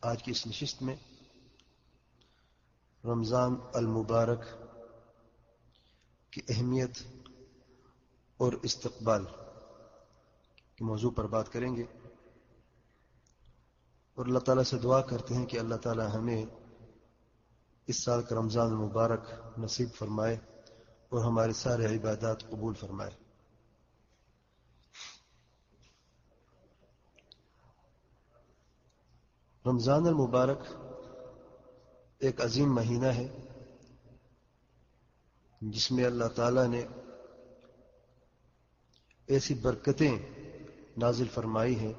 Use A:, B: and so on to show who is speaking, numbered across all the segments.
A: آج کی اس نشست میں رمضان المبارک کی اہمیت اور استقبال کے موضوع پر بات کریں گے، اور اللہ تعالیٰ سے دعا کرتے ہیں کہ اللہ تعالیٰ ہمیں اس سال کا رمضان المبارک نصیب فرمائے اور ہمارے سارے عبادات قبول فرمائے۔ رمضان المبارک ایک عظیم مہینہ ہے جس میں اللہ تعالیٰ نے ایسی برکتیں نازل فرمائی ہیں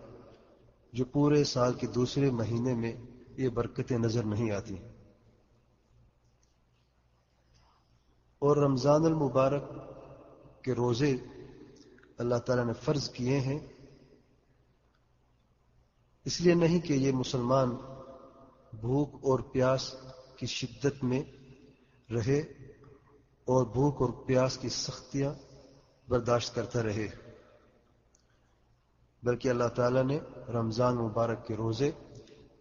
A: جو پورے سال کے دوسرے مہینے میں یہ برکتیں نظر نہیں آتی، اور رمضان المبارک کے روزے اللہ تعالیٰ نے فرض کیے ہیں اس لیے نہیں کہ یہ مسلمان بھوک اور پیاس کی شدت میں رہے اور بھوک اور پیاس کی سختیاں برداشت کرتا رہے، بلکہ اللہ تعالیٰ نے رمضان مبارک کے روزے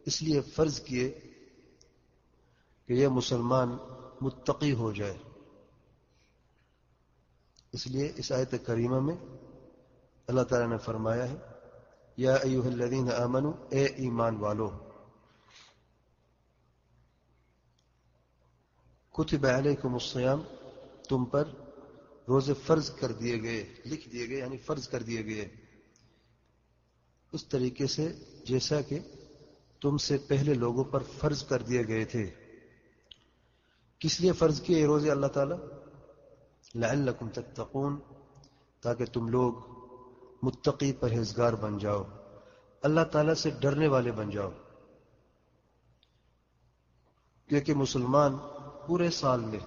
A: اس لیے فرض کیے کہ یہ مسلمان متقی ہو جائے۔ اس لیے اس آیت کریمہ میں اللہ تعالیٰ نے فرمایا ہے، یا ایھا الذین آمنوا، اے ایمان والو، کتب علیکم الصیام، تم پر روزے فرض کر دیے گئے، لکھ دیے گئے، یعنی فرض کر دیے گئے اس طریقے سے جیسا کہ تم سے پہلے لوگوں پر فرض کر دیے گئے تھے۔ کس لیے فرض کیے یہ روزے اللہ تعالیٰ؟ لعلکم تتقون، تاکہ تم لوگ متقی پرہیزگار بن جاؤ، اللہ تعالیٰ سے ڈرنے والے بن جاؤ، کیونکہ مسلمان پورے سال میں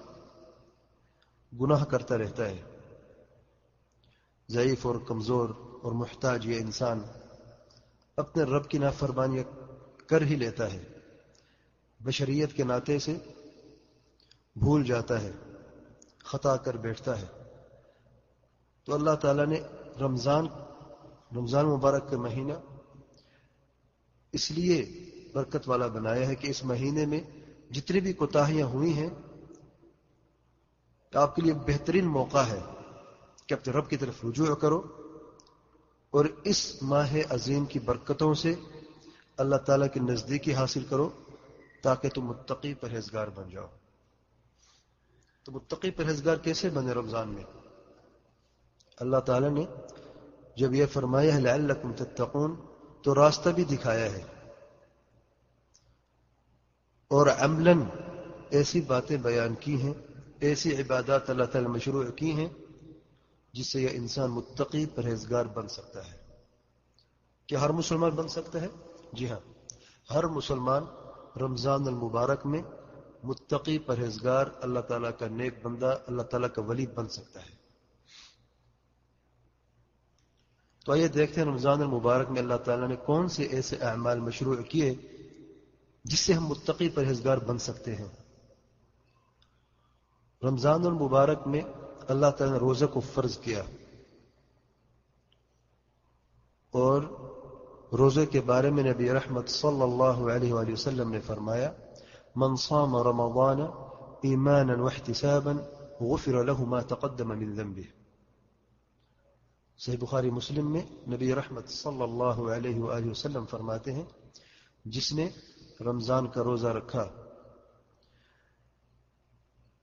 A: گناہ کرتا رہتا ہے۔ ضعیف اور کمزور اور محتاج یہ انسان اپنے رب کی نافرمانیاں کر ہی لیتا ہے، بشریت کے ناطے سے بھول جاتا ہے، خطا کر بیٹھتا ہے۔ تو اللہ تعالیٰ نے رمضان مبارک کا مہینہ اس لیے برکت والا بنایا ہے کہ اس مہینے میں جتنی بھی کوتاہیاں ہوئی ہیں آپ کے لیے بہترین موقع ہے کہ اپنے رب کی طرف رجوع کرو اور اس ماہ عظیم کی برکتوں سے اللہ تعالیٰ کی نزدیکی حاصل کرو تاکہ تم متقی پرہیزگار بن جاؤ۔ تو متقی پرہیزگار کیسے بنے رمضان میں؟ اللہ تعالیٰ نے جب یہ فرمایا ہے لعلکم تتقون تو راستہ بھی دکھایا ہے، اور عملاً ایسی باتیں بیان کی ہیں، ایسی عبادات اللہ تعالیٰ مشروع کی ہیں جس سے یہ انسان متقی پرہیزگار بن سکتا ہے۔ کیا ہر مسلمان بن سکتا ہے؟ جی ہاں، ہر مسلمان رمضان المبارک میں متقی پرہیزگار، اللہ تعالیٰ کا نیک بندہ، اللہ تعالیٰ کا ولی بن سکتا ہے۔ تو آئیے دیکھتے ہیں رمضان المبارک میں اللہ تعالیٰ نے کون سے ایسے اعمال مشروع کیے جس سے ہم متقی پرہیزگار بن سکتے ہیں۔ رمضان المبارک میں اللہ تعالیٰ نے روزہ کو فرض کیا، اور روزے کے بارے میں نبی رحمت صلی اللہ علیہ وآلہ وسلم نے فرمایا، من صام رمضان ایمانا واحتسابا غفر له ما تقدم من ذنبه۔ صحیح بخاری مسلم میں نبی رحمت صلی اللہ علیہ وآلہ وسلم فرماتے ہیں، جس نے رمضان کا روزہ رکھا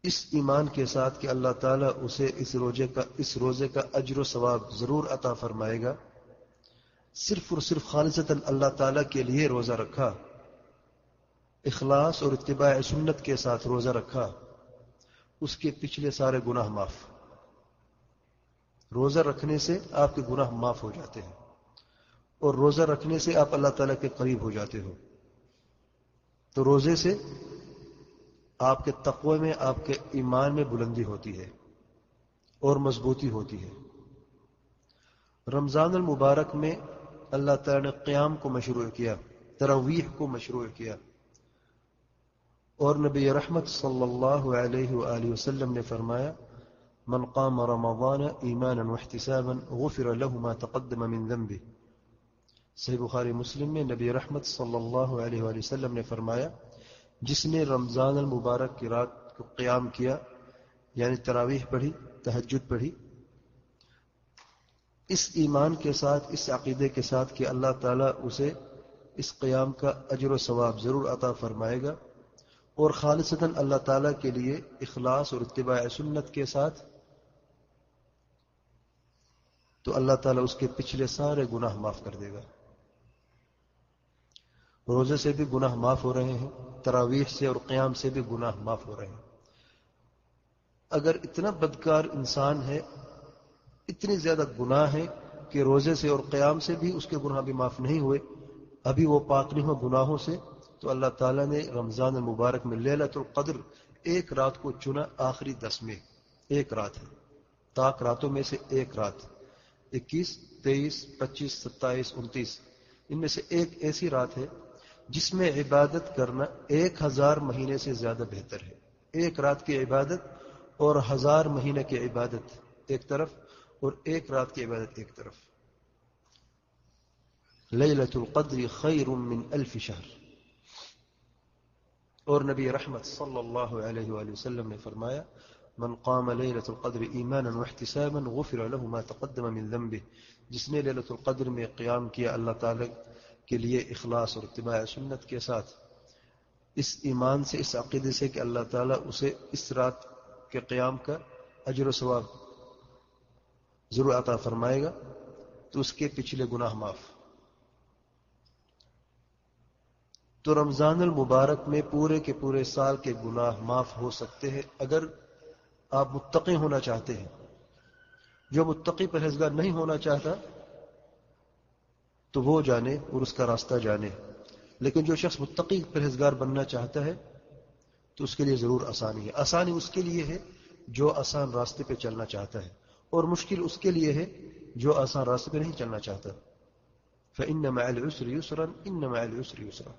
A: اس ایمان کے ساتھ کہ اللہ تعالیٰ اسے اس روزے کا اجر و ثواب ضرور عطا فرمائے گا، صرف اور صرف خالصتاً اللہ تعالیٰ کے لیے روزہ رکھا، اخلاص اور اتباع سنت کے ساتھ روزہ رکھا، اس کے پچھلے سارے گناہ معاف۔ روزہ رکھنے سے آپ کے گناہ معاف ہو جاتے ہیں، اور روزہ رکھنے سے آپ اللہ تعالیٰ کے قریب ہو جاتے ہو۔ تو روزے سے آپ کے تقوی میں، آپ کے ایمان میں بلندی ہوتی ہے اور مضبوطی ہوتی ہے۔ رمضان المبارک میں اللہ تعالیٰ نے قیام کو مشروع کیا، تراویح کو مشروع کیا، اور نبی رحمت صلی اللہ علیہ وآلہ وسلم نے فرمایا، من قام رمضان ایمانا واحتسابا غفر له ما تقدم من ذنبه۔ صحیح بخاری مسلم میں نبی رحمت صلی اللہ علیہ وآلہ وسلم نے فرمایا، جس نے رمضان المبارک کی رات کو قیام کیا، یعنی تراویح پڑھی، تہجد پڑھی، اس ایمان کے ساتھ، اس عقیدے کے ساتھ کہ اللہ تعالیٰ اسے اس قیام کا اجر و ثواب ضرور عطا فرمائے گا، اور خالصتاً اللہ تعالیٰ کے لیے اخلاص اور اتباع سنت کے ساتھ، تو اللہ تعالیٰ اس کے پچھلے سارے گناہ معاف کر دے گا۔ روزے سے بھی گناہ معاف ہو رہے ہیں، تراویح سے اور قیام سے بھی گناہ معاف ہو رہے ہیں۔ اگر اتنا بدکار انسان ہے، اتنی زیادہ گناہ ہے کہ روزے سے اور قیام سے بھی اس کے گناہ بھی معاف نہیں ہوئے، ابھی وہ پاک نہیں ہو گناہوں سے، تو اللہ تعالیٰ نے رمضان المبارک میں لیلۃ القدر ایک رات کو چنا، آخری 10 میں ایک رات ہے، طاق راتوں میں سے ایک رات، 21، 23، 25، 27، 29، ان میں سے ایک ایسی رات ہے جس میں عبادت کرنا 1000 مہینے سے زیادہ بہتر ہے۔ ایک رات کی عبادت اور 1000 مہینے کی عبادت ایک طرف، اور ایک رات کی عبادت ایک طرف۔ لیلۃ القدر خیر من 1000 شہر۔ اور نبی رحمت صلی اللہ علیہ وآلہ وسلم نے فرمایا، من قام لیلۃ القدر ایمانا واحتسابا غفر له ما تقدم من ذنبه، جس نے لیلۃ القدر میں قیام کیا اللہ تعالی کے لیے اخلاص اور اتباع سنت کے ساتھ، اس ایمان سے، اس عقیدے سے کہ اللہ تعالیٰ اسے اس رات کے قیام کا اجر و ثواب ضرور عطا فرمائے گا، تو اس کے پچھلے گناہ معاف۔ تو رمضان المبارک میں پورے کے پورے سال کے گناہ معاف ہو سکتے ہیں اگر آپ متقی ہونا چاہتے ہیں۔ جو متقی پرہیزگار نہیں ہونا چاہتا تو وہ جانے اور اس کا راستہ جانے، لیکن جو شخص متقی پرہیزگار بننا چاہتا ہے تو اس کے لیے ضرور آسانی ہے۔ آسانی اس کے لیے ہے جو آسان راستے پہ چلنا چاہتا ہے، اور مشکل اس کے لیے ہے جو آسان راستے پہ نہیں چلنا چاہتا۔ فَإِنَّ مَعَ الْعُسْرِ يُسْرًا إِنَّ مَعَ الْعُسْرِ يُسْرًا۔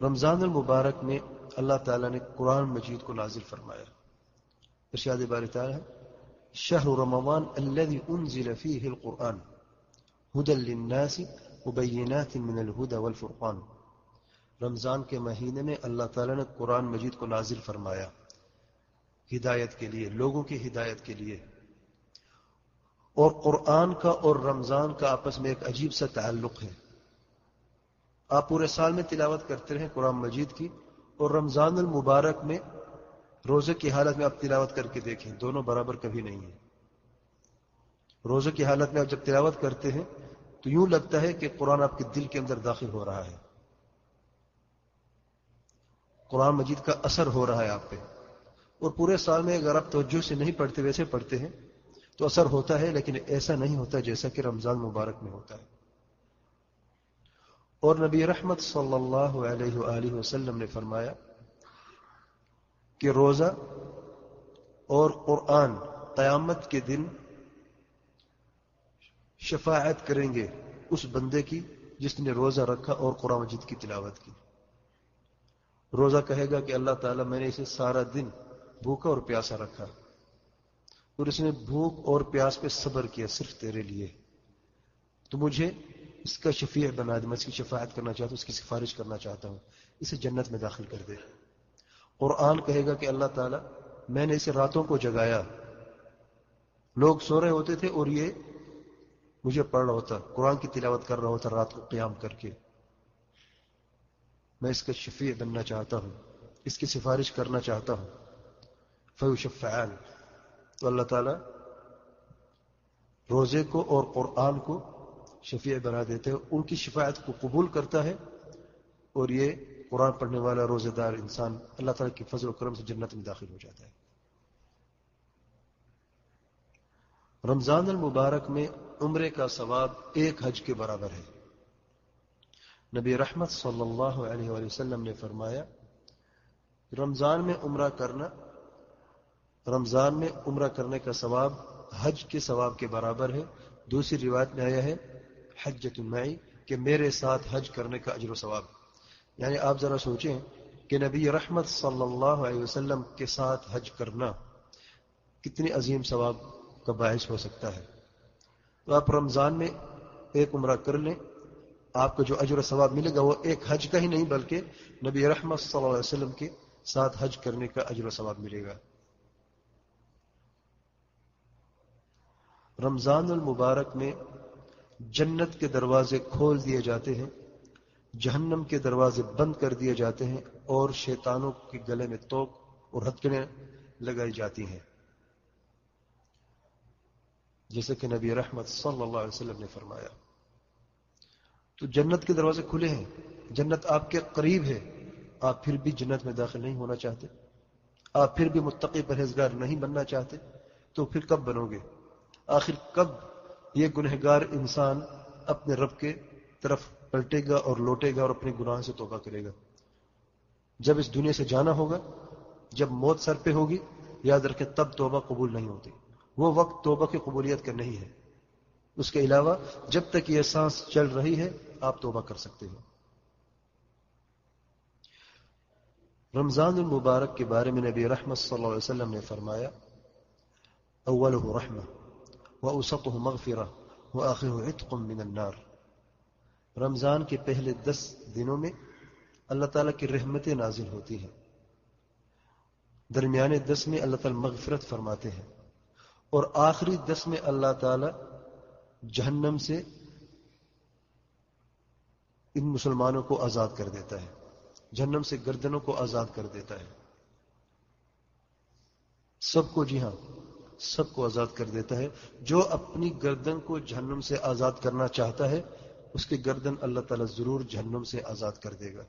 A: رمضان المبارک میں اللہ تعالیٰ نے قرآن مجید کو نازل فرمایا۔ ارشاد باری تعالیٰ ہے، شہر رمضان الذي انزل فيه القرآن هدى للناس وبينات من الهدى والفرقان۔ رمضان کے مہینے میں اللہ تعالیٰ نے قرآن مجید کو نازل فرمایا ہدایت کے لیے، لوگوں کی ہدایت کے لیے۔ اور قرآن کا اور رمضان کا آپس میں ایک عجیب سا تعلق ہے۔ آپ پورے سال میں تلاوت کرتے رہیں قرآن مجید کی، اور رمضان المبارک میں روزے کی حالت میں آپ تلاوت کر کے دیکھیں، دونوں برابر کبھی نہیں ہیں۔ روزے کی حالت میں آپ جب تلاوت کرتے ہیں تو یوں لگتا ہے کہ قرآن آپ کے دل کے اندر داخل ہو رہا ہے، قرآن مجید کا اثر ہو رہا ہے آپ پہ۔ اور پورے سال میں اگر آپ توجہ سے نہیں پڑھتے، ویسے پڑھتے ہیں تو اثر ہوتا ہے، لیکن ایسا نہیں ہوتا جیسا کہ رمضان مبارک میں ہوتا ہے۔ اور نبی رحمت صلی اللہ علیہ وآلہ وسلم نے فرمایا کہ روزہ اور قرآن قیامت کے دن شفاعت کریں گے اس بندے کی جس نے روزہ رکھا اور قرآن مجید کی تلاوت کی۔ روزہ کہے گا کہ اللہ تعالیٰ میں نے اسے سارا دن بھوکا اور پیاسا رکھا، اور اس نے بھوک اور پیاس پہ صبر کیا صرف تیرے لیے، تو مجھے اس کا شفیع بنا دے، میں اس کی شفاعت کرنا چاہتا ہوں، اس کی سفارش کرنا چاہتا ہوں، اسے جنت میں داخل کر دے۔ قرآن کہے گا کہ اللہ تعالیٰ میں نے اسے راتوں کو جگایا، لوگ سو رہے ہوتے تھے اور یہ مجھے پڑھ رہا ہوتا، قرآن کی تلاوت کر رہا ہوتا رات کو قیام کر کے، میں اس کا شفیع بننا چاہتا ہوں، اس کی سفارش کرنا چاہتا ہوں۔ فیشفعان، تو اللہ تعالیٰ روزے کو اور قرآن کو شفیع بنا دیتے ہیں، ان کی شفاعت کو قبول کرتا ہے، اور یہ قرآن پڑھنے والا روزے دار انسان اللہ تعالیٰ کی فضل و کرم سے جنت میں داخل ہو جاتا ہے۔ رمضان المبارک میں عمرے کا ثواب ایک حج کے برابر ہے۔ نبی رحمت صلی اللہ علیہ وآلہ وسلم نے فرمایا، رمضان میں عمرہ کرنے کا ثواب حج کے ثواب کے برابر ہے۔ دوسری روایت میں آیا ہے حجۃ معی، کہ میرے ساتھ حج کرنے کا اجر و ثواب۔ یعنی آپ ذرا سوچیں کہ نبی رحمت صلی اللہ علیہ وسلم کے ساتھ حج کرنا کتنی عظیم ثواب کا باعث ہو سکتا ہے. تو آپ رمضان میں ایک عمرہ کر لیں، آپ کو جو اجر و ثواب ملے گا وہ ایک حج کا ہی نہیں بلکہ نبی رحمت صلی اللہ علیہ وسلم کے ساتھ حج کرنے کا اجر و ثواب ملے گا. رمضان المبارک میں جنت کے دروازے کھول دیے جاتے ہیں، جہنم کے دروازے بند کر دیے جاتے ہیں، اور شیطانوں کے گلے میں توق اور ہتھکڑیاں لگائی جاتی ہیں، جیسے کہ نبی رحمت صلی اللہ علیہ وسلم نے فرمایا. تو جنت کے دروازے کھلے ہیں، جنت آپ کے قریب ہے، آپ پھر بھی جنت میں داخل نہیں ہونا چاہتے، آپ پھر بھی متقی پرہیزگار نہیں بننا چاہتے، تو پھر کب بنو گے؟ آخر کب یہ گنہگار انسان اپنے رب کے طرف پلٹے گا اور لوٹے گا اور اپنے گناہ سے توبہ کرے گا؟ جب اس دنیا سے جانا ہوگا، جب موت سر پہ ہوگی، یاد رکھیں تب توبہ قبول نہیں ہوتی. وہ وقت توبہ کی قبولیت کا نہیں ہے. اس کے علاوہ جب تک یہ سانس چل رہی ہے آپ توبہ کر سکتے ہیں. رمضان المبارک کے بارے میں نبی رحمت صلی اللہ علیہ وسلم نے فرمایا: اولہ رحمہ واوسطہ مغفرہ وآخرہ عتق من النار. رمضان کے پہلے 10 دنوں میں اللہ تعالیٰ کی رحمتیں نازل ہوتی ہیں، درمیانے 10 میں اللہ تعالیٰ مغفرت فرماتے ہیں، اور آخری 10 میں اللہ تعالیٰ جہنم سے ان مسلمانوں کو آزاد کر دیتا ہے، جہنم سے گردنوں کو آزاد کر دیتا ہے. سب کو، جی ہاں سب کو آزاد کر دیتا ہے. جو اپنی گردن کو جہنم سے آزاد کرنا چاہتا ہے اس کی گردن اللہ تعالیٰ ضرور جہنم سے آزاد کر دے گا،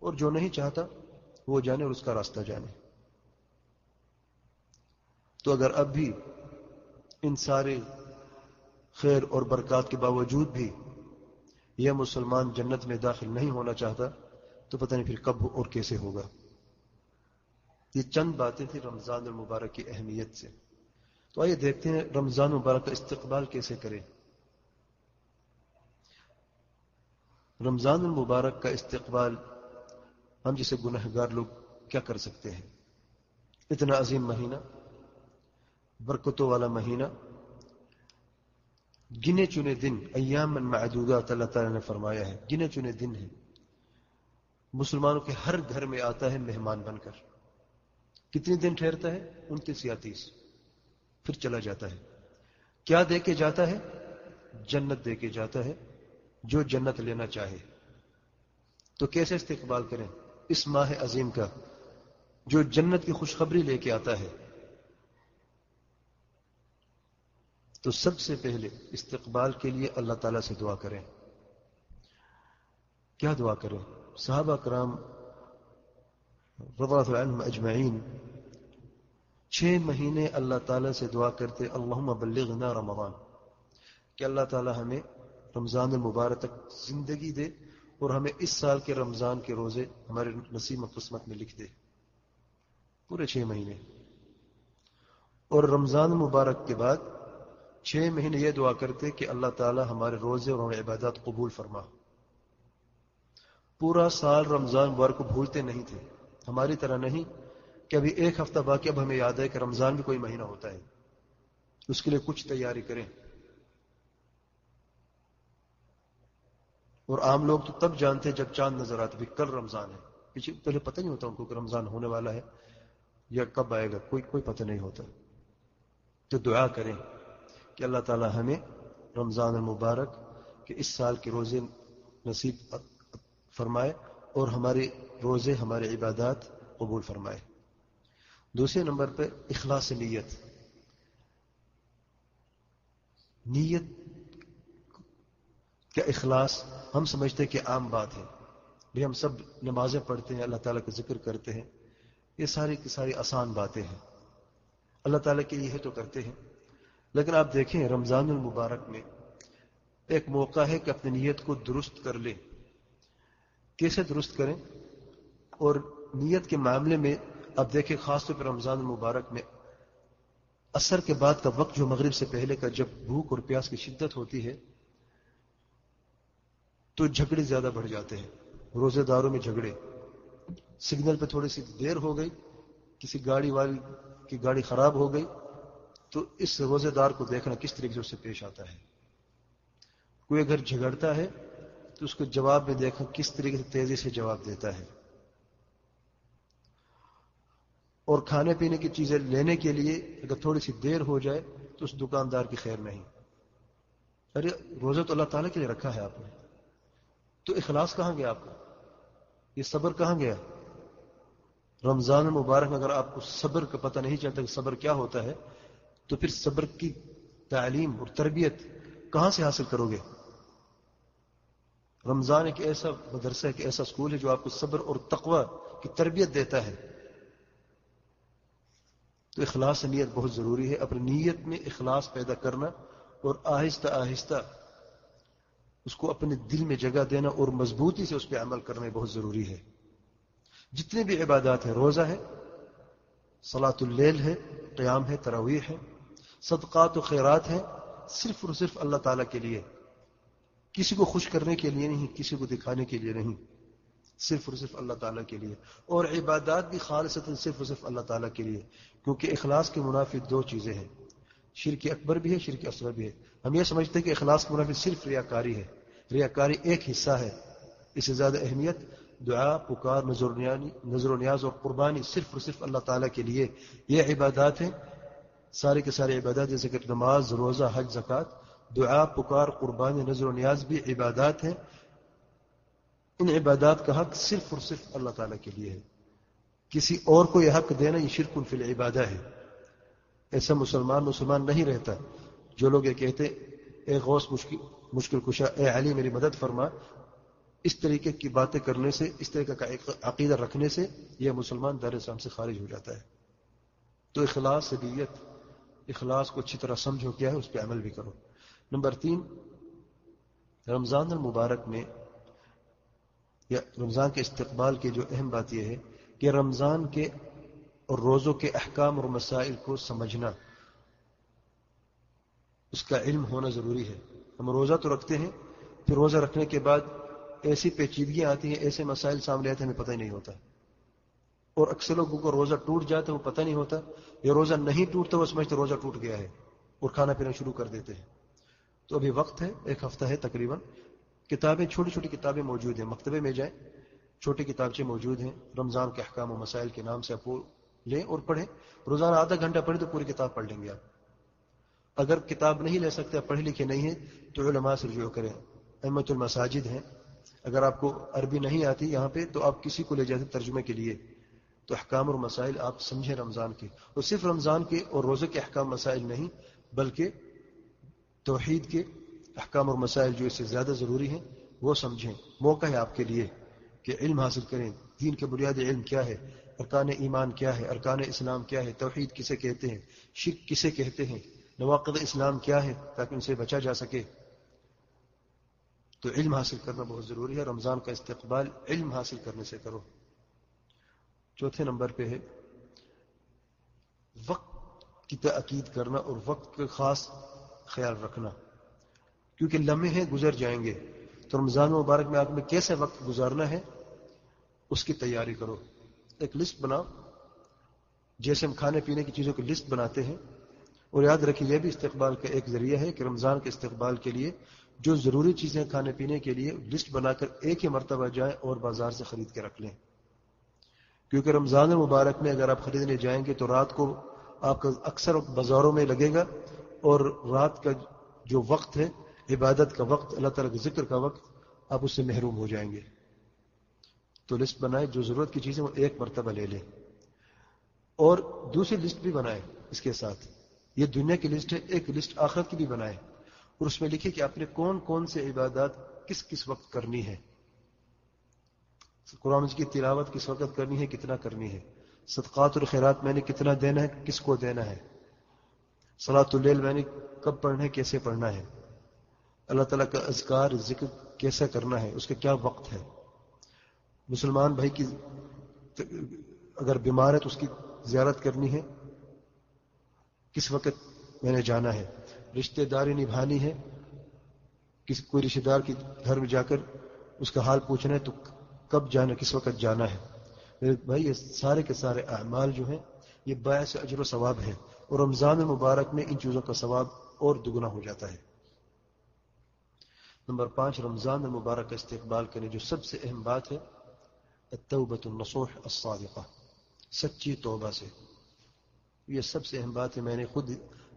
A: اور جو نہیں چاہتا وہ جانے اور اس کا راستہ جانے. تو اگر اب بھی ان سارے خیر اور برکات کے باوجود بھی یہ مسلمان جنت میں داخل نہیں ہونا چاہتا تو پتہ نہیں پھر کب اور کیسے ہوگا. یہ چند باتیں تھیں رمضان المبارک کی اہمیت سے. تو آئیے دیکھتے ہیں رمضان المبارک کا استقبال کیسے کریں. رمضان المبارک کا استقبال ہم جیسے گنہگار لوگ کیا کر سکتے ہیں؟ اتنا عظیم مہینہ، برکتوں والا مہینہ، گنے چنے دن، ایام معدودات اللہ تعالیٰ نے فرمایا ہے، گنے چنے دن ہیں. مسلمانوں کے ہر گھر میں آتا ہے مہمان بن کر. کتنے دن ٹھہرتا ہے؟ 29 یا 30، پھر چلا جاتا ہے. کیا دے کے جاتا ہے؟ جنت دے کے جاتا ہے، جو جنت لینا چاہے. تو کیسے استقبال کریں اس ماہ عظیم کا جو جنت کی خوشخبری لے کے آتا ہے؟ تو سب سے پہلے استقبال کے لیے اللہ تعالیٰ سے دعا کریں. کیا دعا کریں؟ صحابہ کرام رضی اللہ عنہم اجمعین 6 مہینے اللہ تعالیٰ سے دعا کرتے اللہم بلغنا رمضان، کہ اللہ تعالیٰ ہمیں رمضان المبارک تک زندگی دے اور ہمیں اس سال کے رمضان کے روزے ہمارے نصیب و قسمت میں لکھ دے. پورے 6 مہینے. اور رمضان المبارک کے بعد 6 مہینے یہ دعا کرتے کہ اللہ تعالیٰ ہمارے روزے اور ہمارے عبادات قبول فرما. پورا سال رمضان مبارک کو بھولتے نہیں تھے، ہماری طرح نہیں کہ ابھی 1 ہفتہ باقی اب ہمیں یاد ہے کہ رمضان بھی کوئی مہینہ ہوتا ہے، اس کے لیے کچھ تیاری کریں. اور عام لوگ تو تب جانتے جب چاند نظر آتے بھی کل رمضان ہے. پہلے پتہ نہیں ہوتا ان کو کہ رمضان ہونے والا ہے یا کب آئے گا، کوئی پتہ نہیں ہوتا. تو دعا کریں کہ اللہ تعالی ہمیں رمضان المبارک کے اس سال کے روزے نصیب فرمائے اور ہمارے روزے ہمارے عبادات قبول فرمائے. دوسرے نمبر پہ اخلاص نیت. نیت کا اخلاص ہم سمجھتے ہیں کہ عام بات ہے، بھی ہم سب نمازیں پڑھتے ہیں، اللہ تعالیٰ کا ذکر کرتے ہیں، یہ ساری کی ساری آسان باتیں ہیں، اللہ تعالیٰ کے لیے تو کرتے ہیں. لیکن آپ دیکھیں رمضان المبارک میں ایک موقع ہے کہ اپنی نیت کو درست کر لیں. کیسے درست کریں؟ اور نیت کے معاملے میں آپ دیکھیں خاص طور پر رمضان المبارک میں عصر کے بعد کا وقت جو مغرب سے پہلے کا، جب بھوک اور پیاس کی شدت ہوتی ہے تو جھگڑے زیادہ بڑھ جاتے ہیں. روزے داروں میں جھگڑے، سگنل پہ تھوڑی سی دیر ہو گئی، کسی گاڑی والی کی گاڑی خراب ہو گئی تو اس روزے دار کو دیکھنا کس طریقے سے اس سے پیش آتا ہے. کوئی اگر جھگڑتا ہے تو اس کو جواب میں دیکھنا کس طریقے سے تیزی سے جواب دیتا ہے. اور کھانے پینے کی چیزیں لینے کے لیے اگر تھوڑی سی دیر ہو جائے تو اس دکاندار کی خیر نہیں. ارے روزہ تو اللہ تعالیٰ کے لیے رکھا ہے آپ نے, تو اخلاص کہاں گیا آپ کا؟ یہ صبر کہاں گیا؟ رمضان المبارک میں اگر آپ کو صبر کا پتہ نہیں چلتا کہ صبر کیا ہوتا ہے تو پھر صبر کی تعلیم اور تربیت کہاں سے حاصل کرو گے؟ رمضان ایک ایسا مدرسہ, ایک ایسا اسکول ہے جو آپ کو صبر اور تقوی کی تربیت دیتا ہے. تو اخلاص نیت بہت ضروری ہے. اپنی نیت میں اخلاص پیدا کرنا اور آہستہ آہستہ اس کو اپنے دل میں جگہ دینا اور مضبوطی سے اس پہ عمل کرنا بہت ضروری ہے. جتنے بھی عبادات ہیں, روزہ ہے, صلاۃ اللیل ہے, قیام ہے, تراویح ہے, صدقات و خیرات ہیں, صرف اور صرف اللہ تعالیٰ کے لیے, کسی کو خوش کرنے کے لیے نہیں, کسی کو دکھانے کے لیے نہیں, صرف اور صرف اللہ تعالیٰ کے لیے. اور عبادات بھی خالصتاً صرف اور صرف اللہ تعالیٰ کے لیے, کیونکہ اخلاص کے منافی دو چیزیں ہیں, شرک اکبر بھی ہے, شرک اصغر بھی ہے. ہم یہ سمجھتے ہیں کہ اخلاص کے منافی صرف ریاکاری ہے. ریاکاری ایک حصہ ہے, اس سے زیادہ اہمیت دعا, پکار, نظر و نیاز اور قربانی صرف اور صرف اللہ تعالیٰ کے لیے. یہ عبادات ہیں, سارے کے سارے عبادات, جیسے کہ نماز, روزہ, حج, زکوٰۃ, دعا, پکار, قربانی, نظر و نیاز بھی عبادات ہیں. ان عبادات کا حق صرف اور صرف اللہ تعالیٰ کے لیے ہے. کسی اور کو یہ حق دینا یہ شرک فی العبادہ ہے. ایسا مسلمان نہیں رہتا. جو لوگ یہ کہتے اے غوث مشکل کشا, اے علی میری مدد فرما, اس طریقے کی باتیں کرنے سے, اس طریقے کا عقیدہ رکھنے سے یہ مسلمان دار اسلام سے خارج ہو جاتا ہے. تو اخلاص نیت, اخلاص کو اچھی طرح سمجھو کیا ہے, اس پہ عمل بھی کرو. نمبر 3, رمضان المبارک میں یا رمضان کے استقبال کی جو اہم بات یہ ہے کہ رمضان کے اور روزوں کے احکام اور مسائل کو سمجھنا, اس کا علم ہونا ضروری ہے. ہم روزہ تو رکھتے ہیں, پھر روزہ رکھنے کے بعد ایسی پیچیدگیاں آتی ہیں, ایسے مسائل سامنے آتے ہیں, ہمیں پتہ ہی نہیں ہوتا. اور اکثر لوگوں کو روزہ ٹوٹ جاتا ہے, وہ پتہ نہیں ہوتا, یا روزہ نہیں ٹوٹتا وہ سمجھتے روزہ ٹوٹ گیا ہے اور کھانا پینا شروع کر دیتے ہیں. تو ابھی وقت ہے, ایک ہفتہ ہے تقریباً. کتابیں, چھوٹی چھوٹی کتابیں موجود ہیں, مکتبے میں جائیں, چھوٹے کتابچے موجود ہیں, رمضان کے احکام و مسائل کے نام سے آپ وہ لیں اور پڑھیں. روزانہ آدھا گھنٹہ پڑھیں تو پوری کتاب پڑھ لیں گے آپ. اگر کتاب نہیں لے سکتے, آپ پڑھے لکھے نہیں ہیں, تو علماء سے رجوع کریں. ائمۃ المساجد ہیں, اگر آپ کو عربی نہیں آتی یہاں پہ تو آپ کسی کو لے جاتے ترجمے کے لیے. تو احکام اور مسائل آپ سمجھیں رمضان کے, اور صرف رمضان کے اور روزے کے احکام مسائل نہیں, بلکہ توحید کے احکام اور مسائل جو اس سے زیادہ ضروری ہیں وہ سمجھیں. موقع ہے آپ کے لیے کہ علم حاصل کریں. دین کے بنیادی علم کیا ہے, ارکان ایمان کیا ہے, ارکان اسلام کیا ہے, توحید کسے کہتے ہیں, شرک کسے کہتے ہیں, نواقض اسلام کیا ہے, تاکہ ان سے بچا جا سکے. تو علم حاصل کرنا بہت ضروری ہے. رمضان کا استقبال علم حاصل کرنے سے کرو. چوتھے نمبر پہ ہے وقت کی تاکید کرنا اور وقت کا خاص خیال رکھنا, کیونکہ لمحے گزر جائیں گے. تو رمضان مبارک میں آپ میں کیسے وقت گزارنا ہے اس کی تیاری کرو. ایک لسٹ بناؤ, جیسے ہم کھانے پینے کی چیزوں کی لسٹ بناتے ہیں. اور یاد رکھیے یہ بھی استقبال کا ایک ذریعہ ہے کہ رمضان کے استقبال کے لیے جو ضروری چیزیں کھانے پینے کے لیے لسٹ بنا کر ایک ہی مرتبہ جائیں اور بازار سے خرید کے رکھ لیں. کیونکہ رمضان مبارک میں اگر آپ خریدنے جائیں گے تو رات کو آپ کا اکثر بازاروں میں لگے گا, اور رات کا جو وقت ہے, عبادت کا وقت, اللہ تعالیٰ کے ذکر کا وقت, آپ اس سے محروم ہو جائیں گے. تو لسٹ بنائیں, جو ضرورت کی چیزیں وہ ایک مرتبہ لے لیں. اور دوسری لسٹ بھی بنائیں اس کے ساتھ. یہ دنیا کی لسٹ ہے, ایک لسٹ آخرت کی بھی بنائیں, اور اس میں لکھیں کہ آپ نے کون کون سے عبادات کس کس وقت کرنی ہے. قرآن کی تلاوت کس وقت کرنی ہے, کتنا کرنی ہے. صدقات اور خیرات میں نے کتنا دینا ہے, کس کو دینا ہے. صلاۃ اللیل میں نے کب پڑھنا ہے, کیسے پڑھنا ہے. اللہ تعالیٰ کا اذکار ذکر کیسا کرنا ہے, اس کا کیا وقت ہے. مسلمان بھائی کی اگر بیمار ہے تو اس کی زیارت کرنی ہے, کس وقت میں نے جانا ہے. رشتہ داری نبھانی ہے, کوئی رشتہ دار کے گھر میں جا کر اس کا حال پوچھنا ہے تو کب جانا, کس وقت جانا ہے. بھائی یہ سارے کے سارے اعمال جو ہیں یہ باعث اجر و ثواب ہے، اور رمضان مبارک میں ان چیزوں کا ثواب اور دگنا ہو جاتا ہے۔ نمبر 5، رمضان مبارک کا استقبال کرنے جو سب سے اہم بات ہے، التوبۃ النصوح الصادقہ، سچی توبہ سے۔ یہ سب سے اہم بات ہے۔ میں نے خود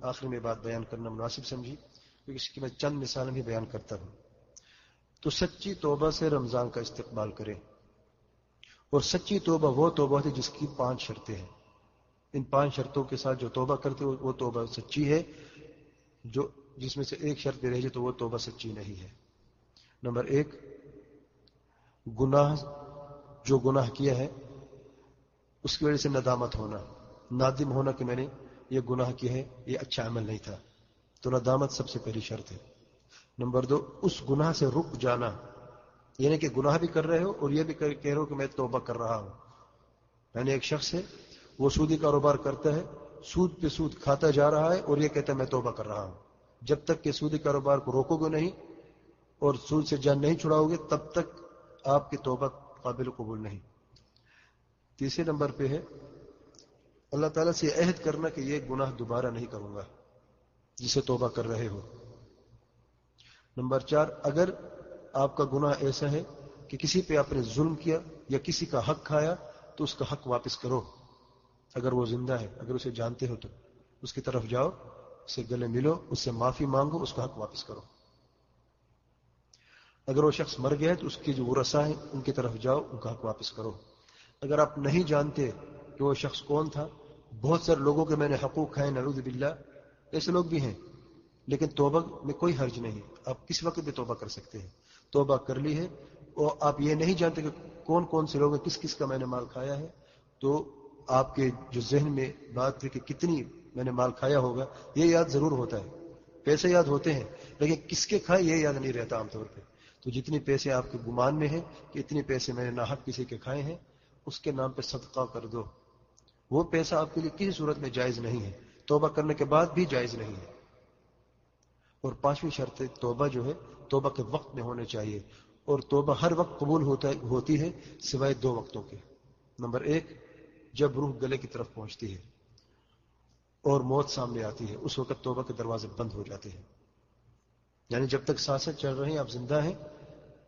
A: آخر میں بات بیان کرنا مناسب سمجھی، کیونکہ اس کی میں چند مثالیں بھی بیان کرتا ہوں۔ تو سچی توبہ سے رمضان کا استقبال کریں، اور سچی توبہ وہ توبہ ہے جس کی 5 شرطیں ہیں۔ ان 5 شرطوں کے ساتھ جو توبہ کرتے ہو وہ توبہ سچی ہے، جو جس میں سے ایک شرط رہ جائے تو وہ توبہ سچی نہیں ہے۔ نمبر 1، گناہ، جو گناہ کیا ہے اس کی وجہ سے ندامت ہونا، نادم ہونا کہ میں نے یہ گناہ کیا ہے، یہ اچھا عمل نہیں تھا، تو ندامت سب سے پہلی شرط ہے۔ نمبر 2، اس گناہ سے رک جانا، یعنی کہ گناہ بھی کر رہے ہو اور یہ بھی کہہ رہے ہو کہ میں توبہ کر رہا ہوں۔ یعنی ایک شخص ہے، وہ سودی کاروبار کرتا ہے، سود پہ سود کھاتا جا رہا ہے اور یہ کہتا ہے میں توبہ کر رہا ہوں۔ جب تک کہ سودی کاروبار کو روکو گے نہیں اور سود سے جان نہیں چھڑاؤ گے تب تک آپ کی توبہ قابل قبول نہیں۔ تیسرے نمبر پہ ہے اللہ تعالیٰ سے عہد کرنا کہ یہ گناہ دوبارہ نہیں کروں گا جسے توبہ کر رہے ہو۔ نمبر 4، اگر آپ کا گناہ ایسا ہے کہ کسی پہ آپ نے ظلم کیا یا کسی کا حق کھایا تو اس کا حق واپس کرو۔ اگر وہ زندہ ہے، اگر اسے جانتے ہو تو اس کی طرف جاؤ، اسے گلے ملو، اس سے معافی مانگو، اس کا حق واپس کرو۔ اگر وہ شخص مر گیا ہے تو اس کی جو ورثاء ہیں ان کی طرف جاؤ، ان کا حق واپس کرو۔ اگر آپ نہیں جانتے کہ وہ شخص کون تھا، بہت سارے لوگوں کے میں نے حقوق کھائے، نعوذ باللہ، ایسے لوگ بھی ہیں، لیکن توبہ میں کوئی حرج نہیں، آپ کس وقت بھی توبہ کر سکتے ہیں۔ توبہ کر لی ہے اور آپ یہ نہیں جانتے کہ کون کون سے لوگ ہیں، کس کس کا میں نے مال کھایا ہے، تو آپ کے جو ذہن میں بات ہے کہ کتنی میں نے مال کھایا ہوگا، یہ یاد ضرور ہوتا ہے۔ پیسے یاد ہوتے ہیں لیکن کس کے کھائے یہ یاد نہیں رہتا عام طور پہ۔ تو جتنی پیسے آپ کے گمان میں ہیں کہ اتنے پیسے میں نے ناحق کسی کے کھائے ہیں، اس کے نام پہ صدقہ کر دو۔ وہ پیسہ آپ کے لیے کسی صورت میں جائز نہیں ہے، توبہ کرنے کے بعد بھی جائز نہیں ہے۔ اور 5ویں شرط توبہ جو ہے توبہ کے وقت میں ہونے چاہیے، اور توبہ ہر وقت قبول ہوتی ہے سوائے 2 وقتوں کے۔ نمبر 1، جب روح گلے کی طرف پہنچتی ہے اور موت سامنے آتی ہے، اس وقت توبہ کے دروازے بند ہو جاتے ہیں۔ یعنی جب تک سانسیں چل رہی ہیں، آپ زندہ ہیں،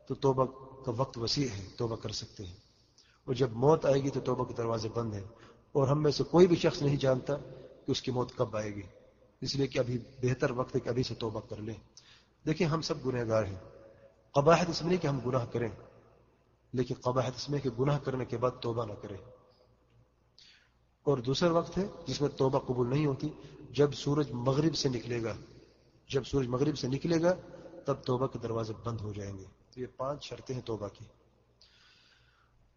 A: تو توبہ کا وقت وسیع ہے، توبہ کر سکتے ہیں۔ اور جب موت آئے گی تو توبہ کے دروازے بند ہیں، اور ہم میں سے کوئی بھی شخص نہیں جانتا کہ اس کی موت کب آئے گی، اس لیے کہ ابھی بہتر وقت ہے کہ ابھی سے توبہ کر لیں۔ دیکھیں، ہم سب گنہگار ہیں، قباحت اس میں نہیں کہ ہم گناہ کریں، لیکن قباحت اس میں کہ گناہ کرنے کے بعد توبہ نہ کریں۔ اور دوسرا وقت ہے جس میں توبہ قبول نہیں ہوتی، جب سورج مغرب سے نکلے گا، جب سورج مغرب سے نکلے گا تب توبہ کے دروازے بند ہو جائیں گے۔ تو یہ 5 شرطیں ہیں توبہ کی۔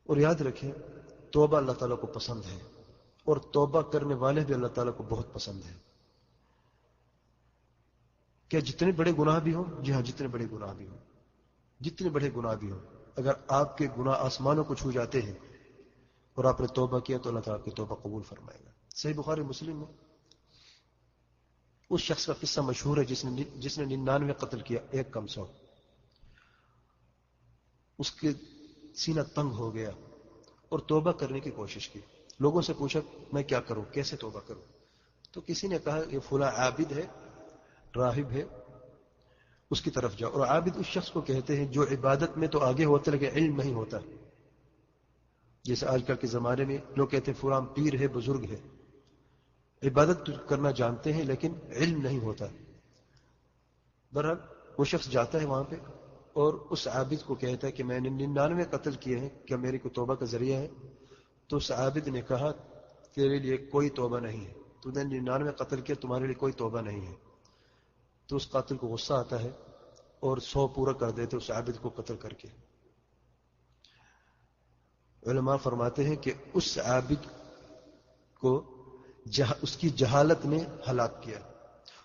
A: اور یاد رکھیں، توبہ اللہ تعالیٰ کو پسند ہے، اور توبہ کرنے والے بھی اللہ تعالیٰ کو بہت پسند ہے۔ کہ جتنے بڑے گناہ بھی ہوں، جی ہاں، جتنے بڑے گناہ بھی ہوں، جتنے بڑے گناہ بھی ہوں، اگر آپ کے گناہ آسمانوں کو چھو جاتے ہیں اور آپ نے توبہ کیا تو اللہ تعالیٰ کی توبہ قبول فرمائے گا۔ صحیح بخاری مسلم میں اس شخص کا قصہ مشہور ہے جس نے 99 قتل کیا، 1 کم 100۔ اس کے سینہ تنگ ہو گیا اور توبہ کرنے کی کوشش کی۔ لوگوں سے پوچھا میں کیا کروں، کیسے توبہ کروں؟ تو کسی نے کہا یہ فلاں عابد ہے، راہب ہے، اس کی طرف جاؤ۔ اور عابد اس شخص کو کہتے ہیں جو عبادت میں تو آگے ہوتا لیکن علم نہیں ہوتا۔ جیسے آج کل کے زمانے میں لوگ کہتے ہیں فلاں پیر ہے، بزرگ ہے، عبادت کرنا جانتے ہیں لیکن علم نہیں ہوتا۔ بہرحال وہ شخص جاتا ہے وہاں پہ اور اس عابد کو کہتا ہے کہ میں نے 99 قتل کیے ہیں، کیا میری کو توبہ کا ذریعہ ہے؟ تو اس عابد نے کہا تیرے لیے کوئی توبہ نہیں ہے، تو نے 99 قتل کیا، تمہارے لیے کوئی توبہ نہیں ہے۔ تو اس قاتل کو غصہ آتا ہے اور 100 پورا کر دیتے اس عابد کو قتل کر کے۔ علماء فرماتے ہیں کہ اس عابد کو اس کی جہالت نے ہلاک کیا۔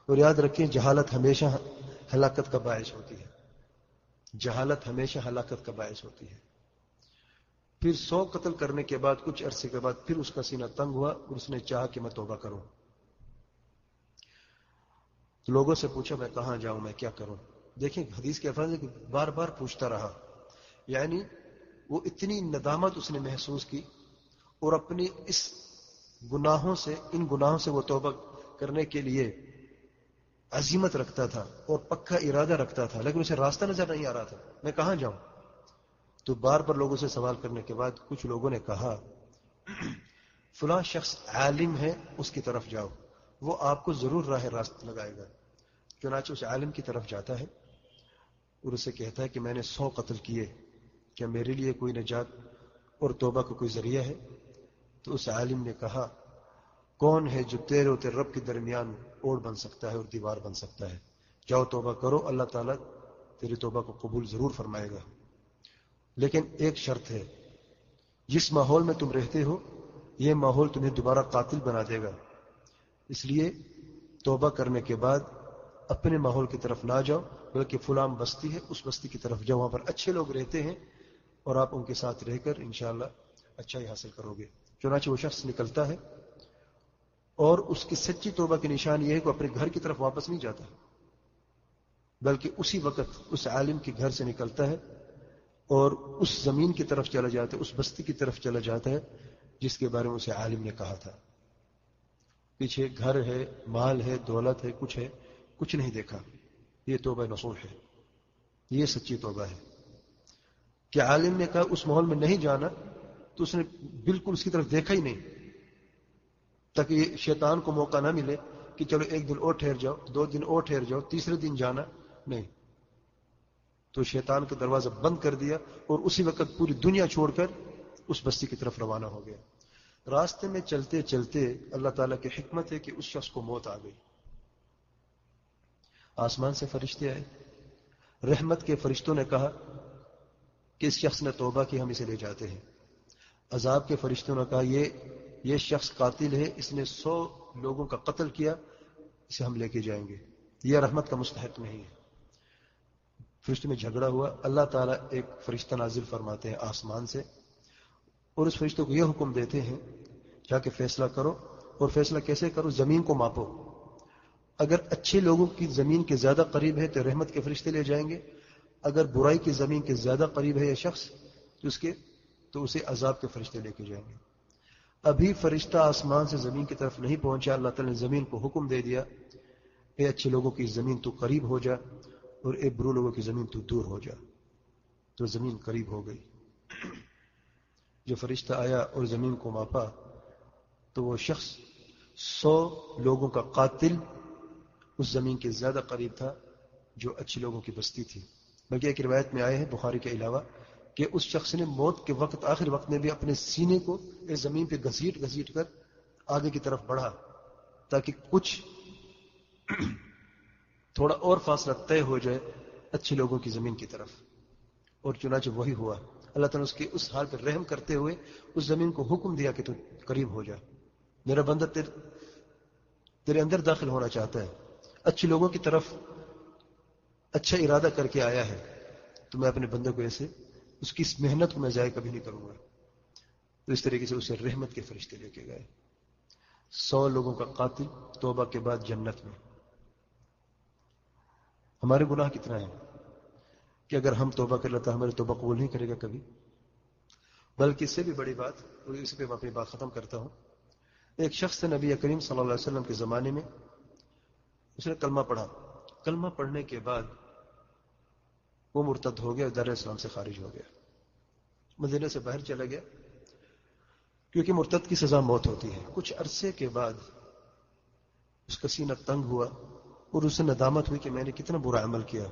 A: اور یاد رکھیں، جہالت ہمیشہ ہلاکت کا باعث ہوتی ہے، جہالت ہمیشہ ہلاکت کا باعث ہوتی ہے۔ پھر 100 قتل کرنے کے بعد کچھ عرصے کے بعد پھر اس کا سینہ تنگ ہوا اور اس نے چاہا کہ میں توبہ کروں۔ لوگوں سے پوچھا میں کہاں جاؤں، میں کیا کروں؟ دیکھیں حدیث کے الفاظ ہے کہ بار بار پوچھتا رہا، یعنی وہ اتنی ندامت اس نے محسوس کی اور اپنی اس گناہوں سے، ان گناہوں سے وہ توبہ کرنے کے لیے عزیمت رکھتا تھا اور پکا ارادہ رکھتا تھا، لیکن اسے راستہ نظر نہیں آ رہا تھا، میں کہاں جاؤں؟ تو بار بار لوگوں سے سوال کرنے کے بعد کچھ لوگوں نے کہا فلاں شخص عالم ہے، اس کی طرف جاؤ، وہ آپ کو ضرور راہ راست لگائے گا۔ چنانچہ اس عالم کی طرف جاتا ہے اور اسے کہتا ہے کہ میں نے 100 قتل کیے، کیا میرے لیے کوئی نجات اور توبہ کا کوئی ذریعہ ہے؟ تو اس عالم نے کہا کون ہے جو تیرے اور تیرے رب کے درمیان اوڑ بن سکتا ہے اور دیوار بن سکتا ہے؟ جاؤ توبہ کرو، اللہ تعالیٰ تیری توبہ کو قبول ضرور فرمائے گا، لیکن ایک شرط ہے، جس ماحول میں تم رہتے ہو یہ ماحول تمہیں دوبارہ قاتل بنا دے گا، اس لیے توبہ کرنے کے بعد اپنے ماحول کی طرف نہ جاؤ، بلکہ فلاں بستی ہے اس بستی کی طرف جاؤ، وہاں پر اچھے لوگ رہتے ہیں اور آپ ان کے ساتھ رہ کر انشاءاللہ اچھائی حاصل کرو گے۔ چنانچہ وہ شخص نکلتا ہے اور اس کی سچی توبہ کی نشان یہ ہے کہ اپنے گھر کی طرف واپس نہیں جاتا، بلکہ اسی وقت اس عالم کے گھر سے نکلتا ہے اور اس زمین کی طرف چلا جاتا ہے، اس بستی کی طرف چلا جاتا ہے جس کے بارے میں اسے عالم نے کہا تھا۔ پیچھے گھر ہے، مال ہے، دولت ہے، کچھ نہیں دیکھا، یہ توبہ نصوح ہے، یہ سچی توبہ ہے۔ کہ عالم نے کہا اس ماحول میں نہیں جانا تو اس نے بالکل اس کی طرف دیکھا ہی نہیں، تاکہ یہ شیطان کو موقع نہ ملے کہ چلو ایک دن اور ٹھہر جاؤ، 2 دن اور ٹھہر جاؤ، تیسرے دن جانا نہیں۔ تو شیطان کا دروازہ بند کر دیا اور اسی وقت پوری دنیا چھوڑ کر اس بستی کی طرف روانہ ہو گیا۔ راستے میں چلتے چلتے اللہ تعالیٰ کی حکمت ہے کہ اس شخص کو موت آ گئی۔ آسمان سے فرشتے آئے، رحمت کے فرشتوں نے کہا کہ اس شخص نے توبہ کی، ہم اسے لے جاتے ہیں۔ عذاب کے فرشتوں نے کہا یہ شخص قاتل ہے، اس نے 100 لوگوں کا قتل کیا، اسے ہم لے کے جائیں گے، یہ رحمت کا مستحق نہیں ہے۔ فرشتوں میں جھگڑا ہوا، اللہ تعالیٰ ایک فرشتہ نازل فرماتے ہیں آسمان سے، اور اس فرشتوں کو یہ حکم دیتے ہیں جا کے فیصلہ کرو، اور فیصلہ کیسے کرو؟ زمین کو ماپو، اگر اچھے لوگوں کی زمین کے زیادہ قریب ہے تو رحمت کے فرشتے لے جائیں گے، اگر برائی کی زمین کے زیادہ قریب ہے یہ شخص تو اسے عذاب کے فرشتے لے کے جائیں گے۔ ابھی فرشتہ آسمان سے زمین کی طرف نہیں پہنچا، اللہ تعالیٰ نے زمین کو حکم دے دیا اے اچھے لوگوں کی زمین تو قریب ہو جا اور اے برو لوگوں کی زمین تو دور ہو جا۔ تو زمین قریب ہو گئی۔ جو فرشتہ آیا اور زمین کو ماپا تو وہ شخص 100 لوگوں کا قاتل اس زمین کے زیادہ قریب تھا جو اچھے لوگوں کی بستی تھی۔ بلکہ ایک روایت میں آئے ہیں بخاری کے علاوہ کہ اس شخص نے موت کے وقت، آخر وقت میں بھی اپنے سینے کو اس زمین پہ گھسیٹ کر آگے کی طرف بڑھا تاکہ کچھ تھوڑا اور فاصلہ طے ہو جائے اچھے لوگوں کی زمین کی طرف، اور چنانچہ وہی ہوا۔ اللہ تعالیٰ نے اس کے اس حال پر رحم کرتے ہوئے اس زمین کو حکم دیا کہ تو قریب ہو جا، میرا بندہ تیرے اندر داخل ہونا چاہتا ہے، اچھے لوگوں کی طرف اچھا ارادہ کر کے آیا ہے، تو میں اپنے بندے کو ایسے اس کی اس محنت کو میں ضائع کبھی نہیں کروں گا۔ تو اس طریقے سے اسے رحمت کے فرشتے لے کے گئے۔ 100 لوگوں کا قاتل توبہ کے بعد جنت میں۔ ہمارے گناہ کتنا ہے کہ اگر ہم توبہ کر لیتا ہماری توبہ قبول نہیں کرے گا کبھی۔ بلکہ اس سے بھی بڑی بات، اور اس پہ میں اپنی بات ختم کرتا ہوں، ایک شخص تھے نبی کریم صلی اللہ علیہ وسلم کے زمانے میں، اس نے کلمہ پڑھا، کلمہ پڑھنے کے بعد وہ مرتد ہو گیا، دار اسلام سے خارج ہو گیا، مدینے سے باہر چلا گیا، کیونکہ مرتد کی سزا موت ہوتی ہے۔ کچھ عرصے کے بعد اس کا سینہ تنگ ہوا اور اسے ندامت ہوئی کہ میں نے کتنا برا عمل کیا،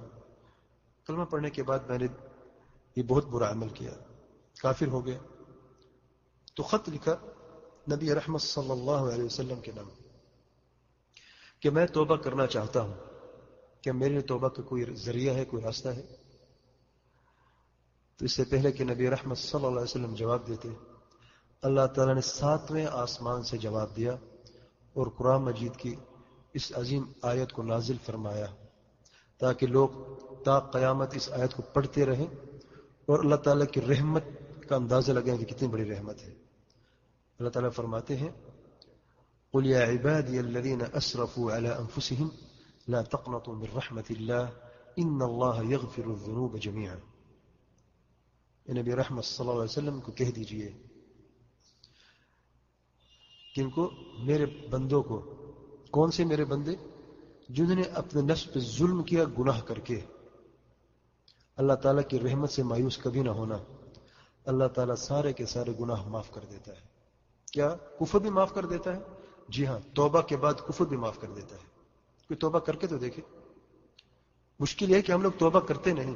A: کلمہ پڑھنے کے بعد میں نے یہ بہت برا عمل کیا، کافر ہو گیا۔ تو خط لکھا نبی رحمت صلی اللہ علیہ وسلم کے نام کہ میں توبہ کرنا چاہتا ہوں، کہ میرے لیے توبہ کا کوئی ذریعہ ہے، کوئی راستہ ہے؟ تو اس سے پہلے کہ نبی رحمت صلی اللہ علیہ وسلم جواب دیتے، اللہ تعالیٰ نے 7ویں آسمان سے جواب دیا اور قرآن مجید کی اس عظیم آیت کو نازل فرمایا تاکہ لوگ تا قیامت اس آیت کو پڑھتے رہیں اور اللہ تعالیٰ کی رحمت کا اندازہ لگائیں کہ کتنی بڑی رحمت ہے۔ اللہ تعالیٰ فرماتے ہیں قل یا عبادی الذین اسرفوا علی انفسهم لا تقنطوا من رحمت اللہ ان اللہ یغفر الذنوب جميعا۔ نبی رحمت صلی اللہ علیہ وسلم کو کہہ دیجئے کن کو؟ میرے بندوں کو. کون سے میرے بندے؟ جنہوں نے اپنے نفس پہ ظلم کیا گناہ کر کے. اللہ تعالیٰ کی رحمت سے مایوس کبھی نہ ہونا. اللہ تعالیٰ سارے کے سارے گناہ معاف کر دیتا ہے. کیا کفر بھی معاف کر دیتا ہے؟ جی ہاں، توبہ کے بعد کفر بھی معاف کر دیتا ہے. کوئی توبہ کر کے تو دیکھے. مشکل یہ ہے کہ ہم لوگ توبہ کرتے نہیں.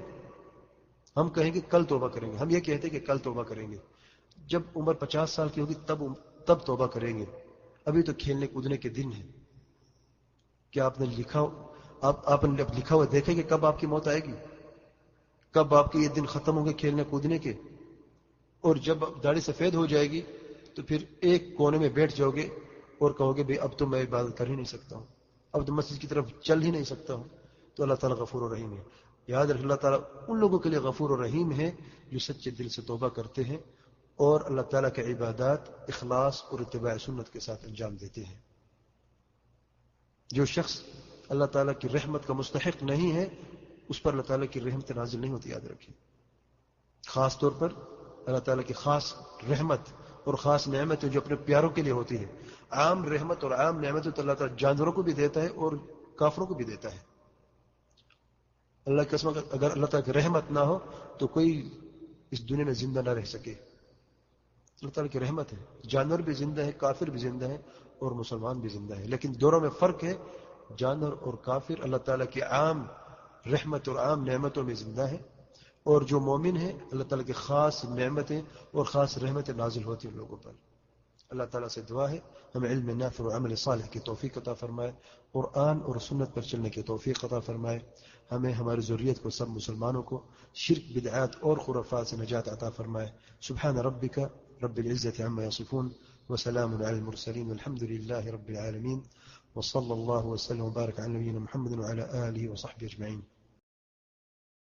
A: ہم کہیں گے کل توبہ کریں گے. ہم یہ کہتے ہیں کہ کل توبہ کریں گے. جب عمر 50 سال کی ہوگی تب توبہ کریں گے. ابھی تو کھیلنے کودنے کے دن ہیں. کیا آپ نے لکھا ہوا دیکھیں کہ کب آپ کی موت آئے گی؟ کب آپ کے یہ دن ختم ہوں گے کھیلنے کودنے کے؟ اور جب داڑھی سفید ہو جائے گی تو پھر ایک کونے میں بیٹھ جاؤ گے اور کہو گے اب تو میں عبادت کر ہی نہیں سکتا ہوں، اب تو مسجد کی طرف چل ہی نہیں سکتا ہوں. تو اللہ تعالیٰ غفور و رحیم ہے. یاد رکھ، اللہ تعالیٰ ان لوگوں کے لیے غفور و رحیم ہے جو سچے دل سے توبہ کرتے ہیں اور اللہ تعالیٰ کے عبادات اخلاص اور اتباع سنت کے ساتھ انجام دیتے ہیں. جو شخص اللہ تعالیٰ کی رحمت کا مستحق نہیں ہے اس پر اللہ تعالیٰ کی رحمت نازل نہیں ہوتی. یاد رکھیں، خاص طور پر اللہ تعالیٰ کی خاص رحمت اور خاص نعمت جو اپنے پیاروں کے لیے ہوتی ہے. عام رحمت اور عام نعمت تو اللہ تعالیٰ جانوروں کو بھی دیتا ہے اور کافروں کو بھی دیتا ہے. اللہ کی قسم، اگر اللہ تعالیٰ کی رحمت نہ ہو تو کوئی اس دنیا میں زندہ نہ رہ سکے. اللہ تعالیٰ کی رحمت ہے، جانور بھی زندہ ہے، کافر بھی زندہ ہے اور مسلمان بھی زندہ ہے. لیکن دونوں میں فرق ہے. جانور اور کافر اللہ تعالیٰ کی عام رحمت اور عام نعمتوں میں زندہ ہے، اور جو مومن ہے اللہ تعالیٰ کی خاص نعمتیں اور خاص رحمتیں نازل ہوتی ہیں لوگوں پر. اللہ تعالیٰ سے دعا ہے ہمیں علم نافع اور عمل صالح کی توفیق عطا فرمائے، قرآن اور سنت پر چلنے کی توفیق عطا فرمائے. ہمیں ہماری ذریت کو، سب مسلمانوں کو شرک، بدعات اور خرافات سے نجات عطا فرمائے. سبحان ربک رب العزة عما يصفون وسلام على المرسلين والحمد لله رب العالمين وصلى الله وسلم وبارك على نبينا محمد وعلى آله وصحبه أجمعين.